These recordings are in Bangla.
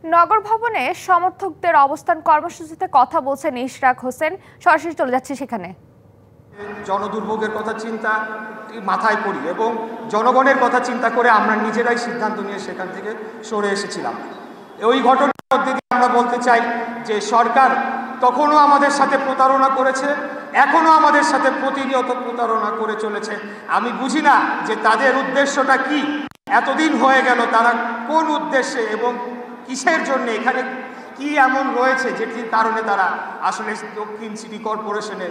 নগর ভবনে সমর্থকদের অবস্থান কর্মসূচিতে কথা বলছেন ইশরাক হোসেন। সরাসরি চলে যাচ্ছে সেখানে। জনদুর্ভোগের কথা চিন্তা মাথায় করি এবং জনগণের কথা চিন্তা করে আমরা নিজেরাই সিদ্ধান্ত নিয়ে সেখান থেকে সরে এসেছিলাম। ওই ঘটনার মধ্যে দিয়ে আমরা বলতে চাই যে সরকার তখনও আমাদের সাথে প্রতারণা করেছে, এখনও আমাদের সাথে প্রতিনিয়ত প্রতারণা করে চলেছে। আমি বুঝি না যে তাদের উদ্দেশ্যটা কি। এতদিন হয়ে গেল, তারা কোন উদ্দেশ্যে এবং কিসের জন্য, এখানে কি এমন রয়েছে যেটির কারণে তারা আসলে দক্ষিণ সিটি কর্পোরেশনে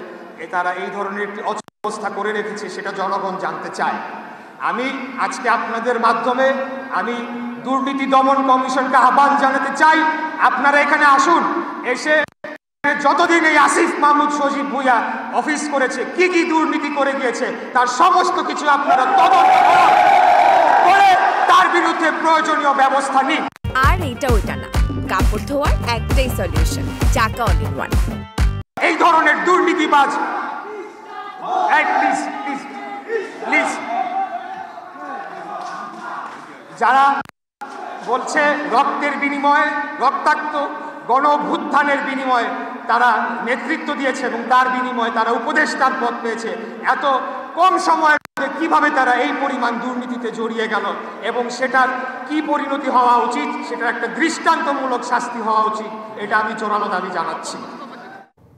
তারা এই ধরনের একটি অবস্থা করে রেখেছে, সেটা জনগণ জানতে চায়। আমি আজকে আপনাদের মাধ্যমে আমি দুর্নীতি দমন কমিশনকে আহ্বান জানাতে চাই, আপনারা এখানে আসুন। এসে যতদিন এই আসিফ মাহমুদ সজীব ভুঁইয়া অফিস করেছে, কি কি দুর্নীতি করে গিয়েছে, তার সমস্ত কিছু আপনারা তদন্ত করে তার বিরুদ্ধে প্রয়োজনীয় ব্যবস্থা নিন। আর এটা ওইটা না, কাপড় ধোয়ার একটাই সলিউশন, চাকা অল ইন ওয়ান। এই ধরনের দুর্নীতিবাজ প্লিজ যারা বলছে রক্তের বিনিময়ে, রক্তাক্ত গণ অভ্যুত্থানের বিনিময়ে তারা নেতৃত্ব দিয়েছে এবং তার বিনিময়ে তারা উপদেষ্টার পদ পেয়েছে, এত কম সময়ের মধ্যে কিভাবে তারা এই পরিমাণ দুর্নীতিতে জড়িয়ে গেল এবং সেটার কি পরিণতি হওয়া উচিত, সেটার একটা দৃষ্টান্তমূলক শাস্তি হওয়া উচিত, এটা আমি জোরালো দাবি জানাচ্ছি।